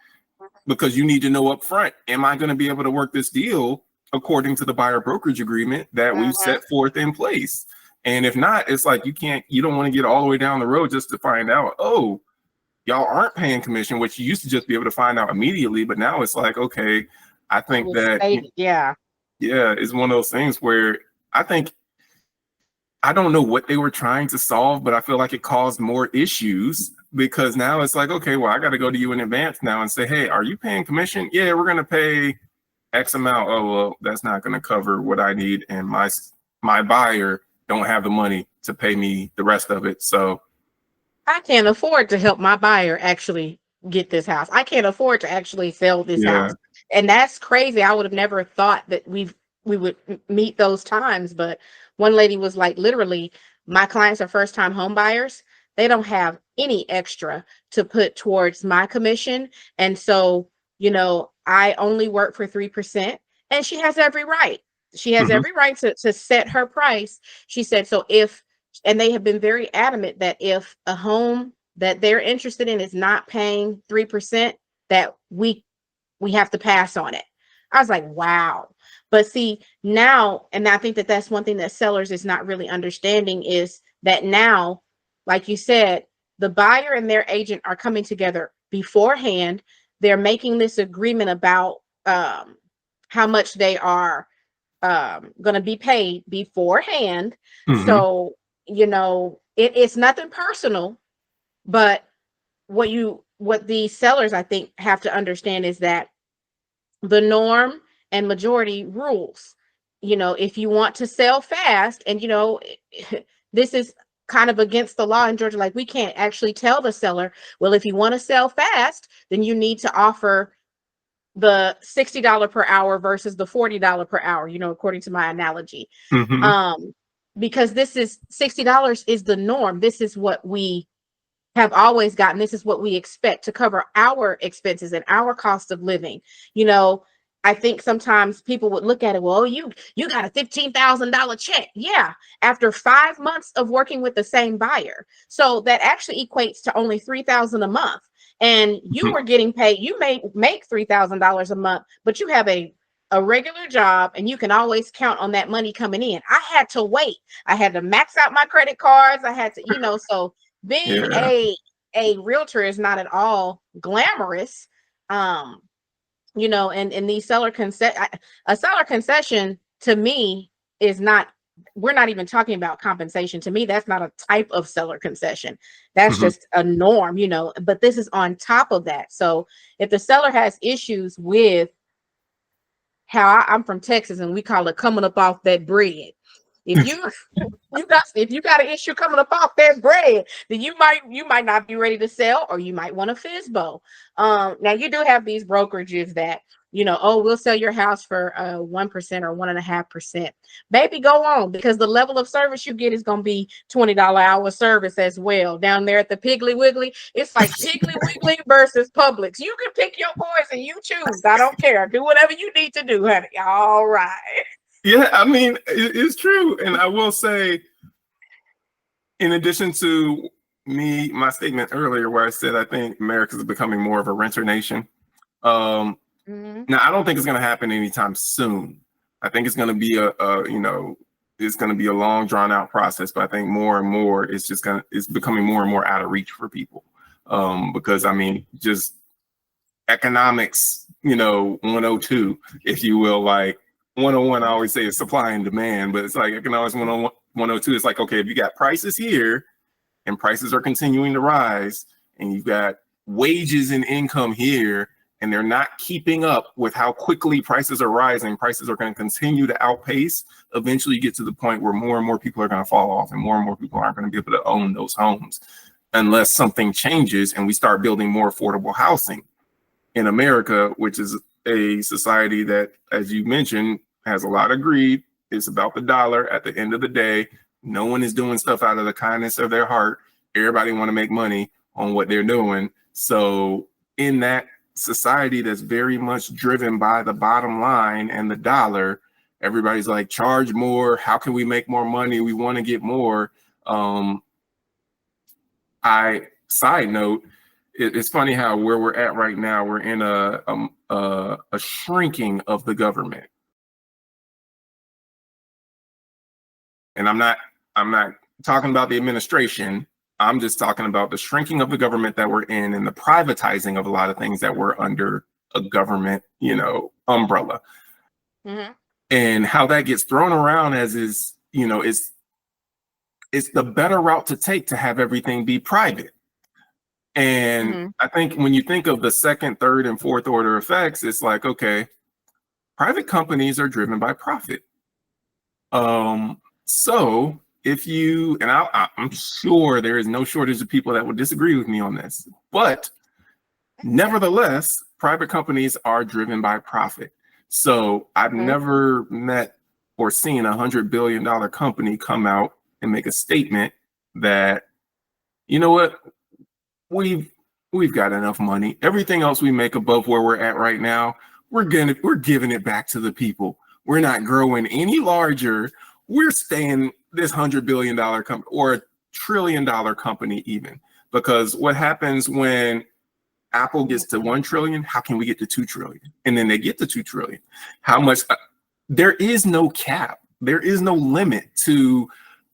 because you need to know up front, am I going to be able to work this deal according to the buyer brokerage agreement that we've set forth in place? And if not, it's like you don't want to get all the way down the road just to find out, oh, y'all aren't paying commission, which you used to just be able to find out immediately. But now it's like, okay, I think that, yeah, it's one of those things where I don't know what they were trying to solve, but I feel like it caused more issues, because now it's like, okay, well, I got to go to you in advance now and say, hey, are you paying commission? Yeah, we're going to pay X amount. Oh, well, that's not going to cover what I need. And my buyer don't have the money to pay me the rest of it. So I can't afford to help my buyer actually get this house. I can't afford to actually sell this house. And that's crazy. I would have never thought that we would meet those times. But one lady was like, literally, my clients are first time home buyers. They don't have any extra to put towards my commission. And so, I only work for 3%, and she has every right. She has every right to set her price. She said, and they have been very adamant that if a home that they're interested in is not paying 3%, that we have to pass on it. I was like, wow. But see, now, and I think that that's one thing that sellers is not really understanding, is that now, like you said, the buyer and their agent are coming together beforehand. They're making this agreement about how much they are going to be paid beforehand. So, it's nothing personal, but what the sellers, I think, have to understand is that the norm and majority rules. If you want to sell fast, and this is kind of against the law in Georgia, like we can't actually tell the seller, well, if you want to sell fast, then you need to offer the $60 per hour versus the $40 per hour, according to my analogy. Because this is $60 is the norm. This is what we have always gotten. This is what we expect to cover our expenses and our cost of living. I think sometimes people would look at it, well, you got a $15,000 check. Yeah, after 5 months of working with the same buyer. So that actually equates to only $3,000 a month. And you were getting paid, you may make $3,000 a month, but you have a regular job, and you can always count on that money coming in. I had to wait. I had to max out my credit cards. I had to, so being a realtor is not at all glamorous. And these a seller concession to me is not, we're not even talking about compensation. To me, that's not a type of seller concession. That's just a norm, but this is on top of that. So if the seller has issues with how I'm from Texas, and we call it coming up off that bread. If you got an issue coming up off that bread, then you might not be ready to sell, or you might want a FSBO. Now you do have these brokerages that, we'll sell your house for 1% or 1.5%. Baby, go on, because the level of service you get is going to be $20 hour service as well. Down there at the Piggly Wiggly, it's like Piggly Wiggly versus Publix. You can pick your poison, you choose. I don't care. Do whatever you need to do, honey. All right. Yeah, I mean, it's true. And I will say, in addition to my statement earlier where I said I think America is becoming more of a renter nation. Now, I don't think it's going to happen anytime soon. I think it's going to be it's going to be a long, drawn out process. But I think more and more it's becoming more and more out of reach for people. Because I mean, just economics, 102, if you will, like 101, I always say is supply and demand, but it's like economics 102. It's like, okay, if you got prices here and prices are continuing to rise, and you've got wages and income here, and they're not keeping up with how quickly prices are rising, prices are going to continue to outpace. Eventually you get to the point where more and more people are going to fall off, and more people aren't going to be able to own those homes unless something changes and we start building more affordable housing in America, which is a society that, as you mentioned, has a lot of greed. It's about the dollar at the end of the day. No one is doing stuff out of the kindness of their heart. Everybody want to make money on what they're doing. So in that society that's very much driven by the bottom line and the dollar, everybody's like, charge more. How can we make more money? We want to get more. Side note, it's funny how where we're at right now, we're in a shrinking of the government. And I'm not talking about the administration. I'm just talking about the shrinking of the government that we're in and the privatizing of a lot of things that were under a government, umbrella. Mm-hmm. And how that gets thrown around as is, it's the better route to take to have everything be private. And Mm-hmm. I think when you think of the second, third, and fourth order effects, it's like, okay, private companies are driven by profit. So if you, and I'm sure there is no shortage of people that would disagree with me on this, but nevertheless, private companies are driven by profit. So I've Mm-hmm. never met or seen $100 billion company come out and make a statement that, you know what, we've got enough money. Everything else we make above where we're at right now, we're giving it back to the people. We're not growing any larger. We're staying this $100 billion company or $1 trillion company even. Because what happens when Apple gets to 1 trillion, how can we get to 2 trillion? And then they get to 2 trillion. How much? There is no cap. There is no limit to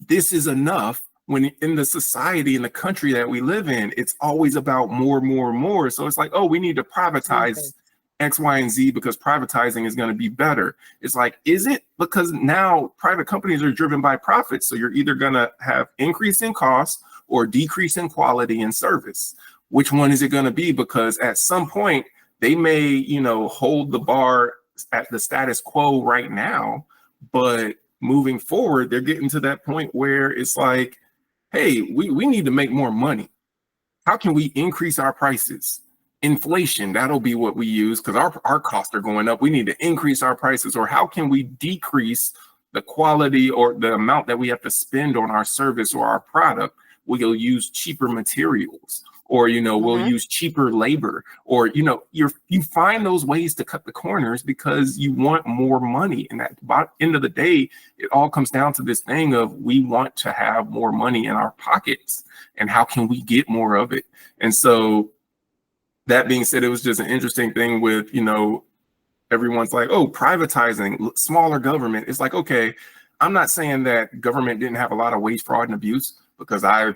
this is enough. When in the society, in the country that we live in, it's always about more, more, more. So it's like, oh, we need to privatize X, Y, and Z because privatizing is going to be better. It's like, is it? Because now private companies are driven by profit. So you're either going to have increase in cost or decrease in quality and service. Which one is it going to be? Because at some point they may, hold the bar at the status quo right now, but moving forward, they're getting to that point where it's like, hey, we need to make more money. How can we increase our prices? Inflation, that'll be what we use because our costs are going up. We need to increase our prices. Or how can we decrease the quality or the amount that we have to spend on our service or our product? We'll use cheaper materials, or we'll use cheaper labor, or you find those ways to cut the corners because you want more money. And at the end of the day, it all comes down to this thing of we want to have more money in our pockets, and how can we get more of it? And so that being said, it was just an interesting thing with everyone's like, oh, privatizing, smaller government. It's like, okay, I'm not saying that government didn't have a lot of waste, fraud, and abuse, because I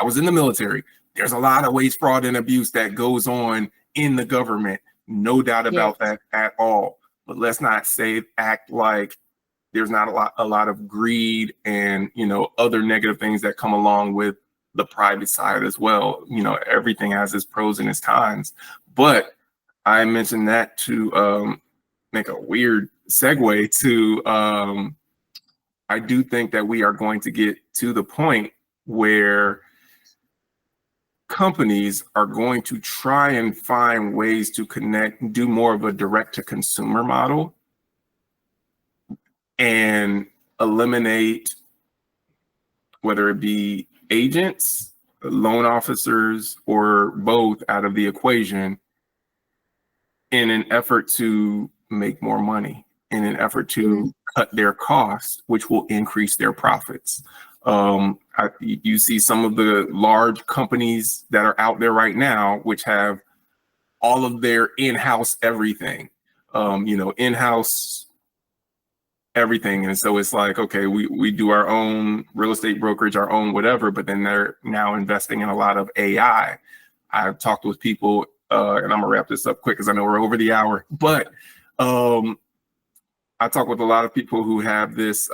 was in the military. There's a lot of waste, fraud, and abuse that goes on in the government. No doubt about that at all. But let's not act like there's not a lot of greed and, other negative things that come along with the private side as well. Everything has its pros and its cons. But I mentioned that to make a weird segue to I do think that we are going to get to the point where companies are going to try and find ways to connect, do more of a direct to consumer model, and eliminate whether it be agents, loan officers, or both out of the equation in an effort to make more money, in an effort to cut their costs, which will increase their profits. You see some of the large companies that are out there right now, which have all of their in-house everything, in-house everything. And so it's like, okay, we do our own real estate brokerage, our own whatever, but then they're now investing in a lot of AI. I've talked with people, and I'm gonna wrap this up quick because I know we're over the hour, but I talk with a lot of people who have this,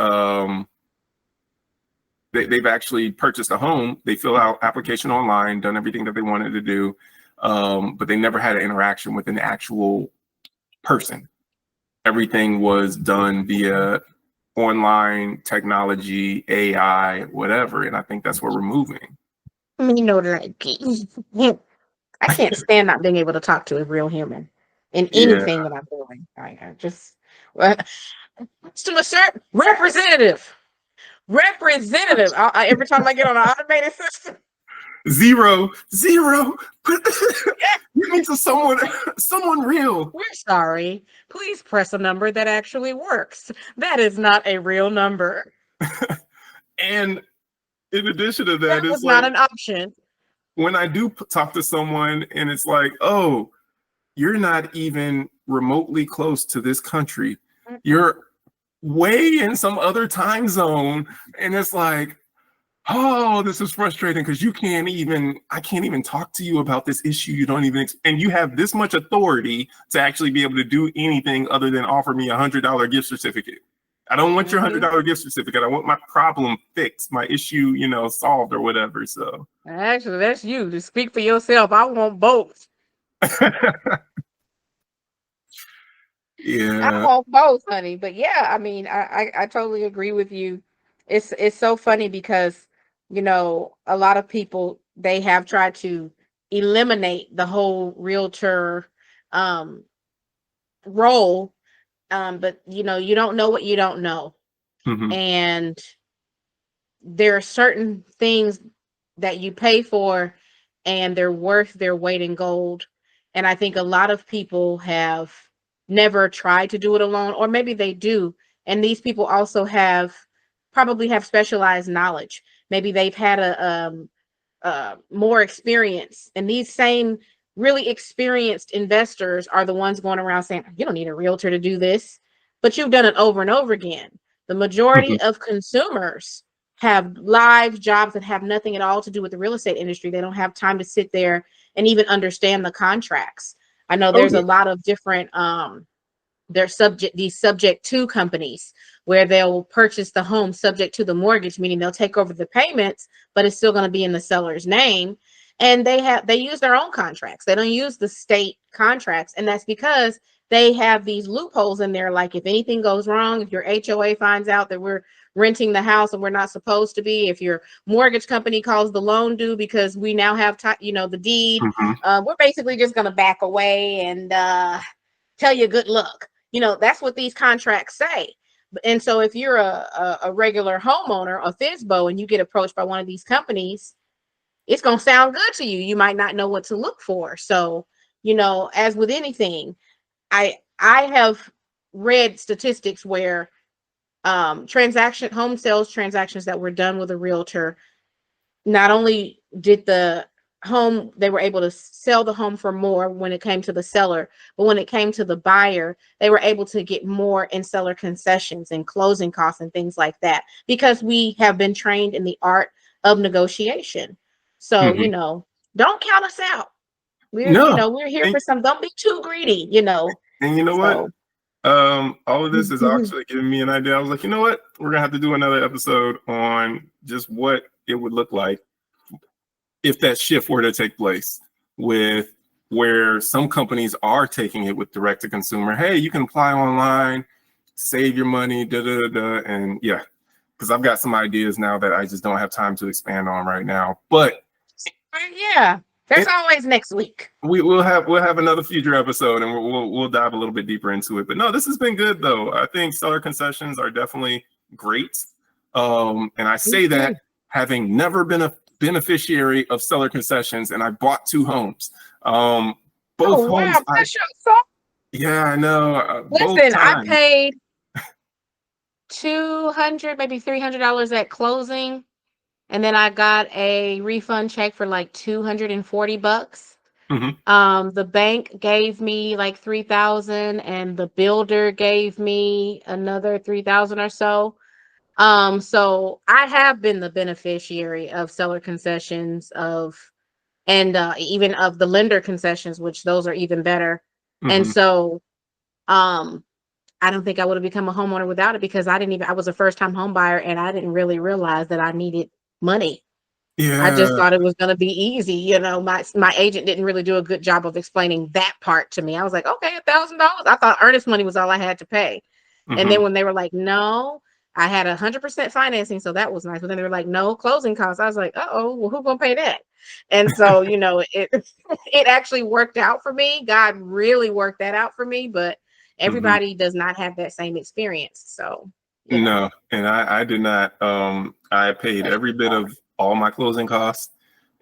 they've actually purchased a home, they fill out application online, done everything that they wanted to do, but they never had an interaction with an actual person. Everything was done via online technology, AI, whatever. And I think that's where we're moving. I mean, I can't stand not being able to talk to a real human in Yeah. anything that I'm doing. I just, to a certain representative. Every time I get on an automated system, Zero. You mean to someone real. we're sorry. Please press a number that actually works. That is not a real number. And in addition to That that, was it's not like, an option. when I do talk to someone and it's like, oh, you're not even remotely close to this country. You're way in some other time zone. And it's like, oh, this is frustrating because I can't even talk to you about this issue. You don't even, and you have this much authority to actually be able to do anything other than offer me $100 gift certificate. I don't want your $100 gift certificate. I want my problem fixed, my issue, solved or whatever. So Actually, that's you. To speak for yourself, I want both. I yeah. want both, honey. But yeah, I mean, I totally agree with you. It's so funny because a lot of people, they have tried to eliminate the whole realtor um role, but you don't know what you don't know, Hmm. and there are certain things that you pay for and they're worth their weight in gold. And I think a lot of people have never tried to do it alone, or maybe they do. And these people also probably have specialized knowledge. Maybe they've had more experience. And these same really experienced investors are the ones going around saying, you don't need a realtor to do this, but you've done it over and over again. The Hmm. majority of consumers have live jobs that have nothing at all to do with the real estate industry. They don't have time to sit there and even understand the contracts. I know Oh there's yeah. a lot of different these subject to companies where they'll purchase the home subject to the mortgage, meaning they'll take over the payments, but it's still going to be in the seller's name. And they use their own contracts. They don't use the state contracts. And that's because they have these loopholes in there. Like if anything goes wrong, if your HOA finds out that we're renting the house and we're not supposed to be, if your mortgage company calls the loan due because we now have the deed, Hmm. we're basically just going to back away and tell you good luck. That's what these contracts say. And so if you're a regular homeowner, a FSBO, and you get approached by one of these companies, it's going to sound good to you. You might not know what to look for. So, as with anything, I have read statistics where home sales transactions that were done with a realtor, not only did they were able to sell the home for more when it came to the seller, but when it came to the buyer, they were able to get more in seller concessions and closing costs and things like that, because we have been trained in the art of negotiation. So, Hmm. don't count us out. No. We're here And, for don't be too greedy. and you know what? So All of this is actually giving me an idea. I was like, you know what? We're gonna have to do another episode on just what it would look like if that shift were to take place, with where some companies are taking it with direct to consumer. Hey, you can apply online, save your money, da da da, and yeah, because I've got some ideas now that I just don't have time to expand on right now. But yeah, that's it, always next week. we'll have another future episode, and we'll dive a little bit deeper into it. But no, this has been good though. I think seller concessions are definitely great, and I Me say that too. having never been a beneficiary of seller concessions, and I bought two homes. Both Oh wow, homes, bless your soul. yeah, I know, both Listen, I times. paid 200, maybe $300 at closing, and then I got a refund check for like $240. Hmm. The bank gave me like 3,000, and the builder gave me another 3,000 or so. So I have been the beneficiary of seller concessions and even of the lender concessions, which those are even better. And Hmm. so um I don't think I would have become a homeowner without it, because I was a first time home buyer and I didn't really realize that I needed money. I just Yeah. thought it was going to be easy. My agent didn't really do a good job of explaining that part to me. I was like, okay, $1,000. I thought earnest money was all I had to pay. And Hmm. then when they were like, no, I had 100% financing, so that was nice. But then they were like, no closing costs. I was like, oh, well, who's gonna pay that? And so, it it actually worked out for me. God really worked that out for me, but Hmm. everybody does not have that same experience. So, No, and I did not. I paid every bit of all my closing costs,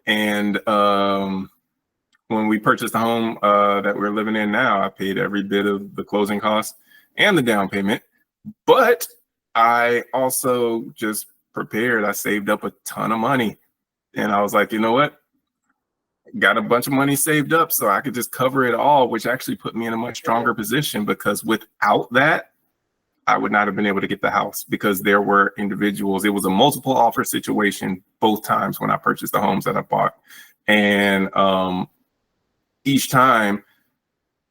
and when we purchased the home that we're living in now, I paid every bit of the closing costs and the down payment. But I also just prepared. I saved up a ton of money, and I was like, you know what? got a bunch of money saved up so I could just cover it all, which actually put me in a much stronger position, because without that, I would not have been able to get the house, because there were individuals. It was a multiple offer situation both times when I purchased the homes that I bought. And each time,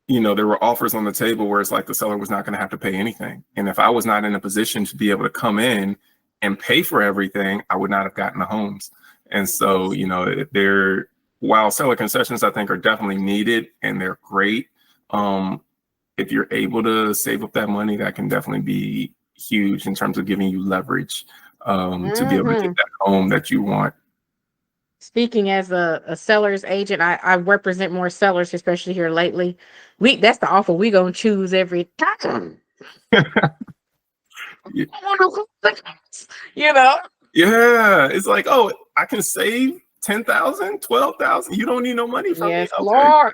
there were offers on the table where it's like the seller was not going to have to pay anything. And if I was not in a position to be able to come in and pay for everything, I would not have gotten the homes. And so, while seller concessions, I think, are definitely needed and they're great, if you're able to save up that money, that can definitely be huge in terms of giving you leverage to be able to get that home that you want. Speaking as a seller's agent, I represent more sellers, especially here lately. That's the offer we gonna choose every time. Yeah. Yeah, it's like, oh, I can save 10,000, 12,000. You don't need no money from me. Yes, Okay. Lord.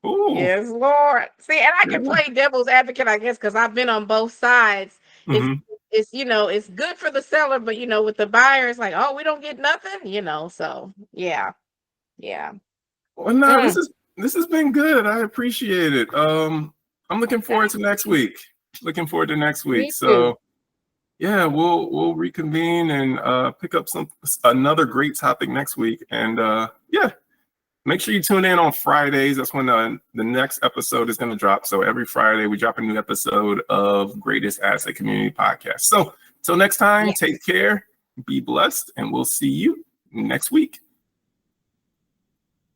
Ooh. Yes, Lord. See, and I can play devil's advocate, I guess, because I've been on both sides. Mm-hmm. It's good for the seller, but with the buyer, it's like, oh, we don't get nothing, so yeah. Well, no, this has been good. I appreciate it. I'm looking forward to next week. Me So too. yeah, we'll reconvene and pick up another great topic next week. And yeah, make sure you tune in on Fridays. That's when the next episode is going to drop. So every Friday we drop a new episode of Greatest Asset Community Podcast. So till next time, Take care, be blessed, and we'll see you next week.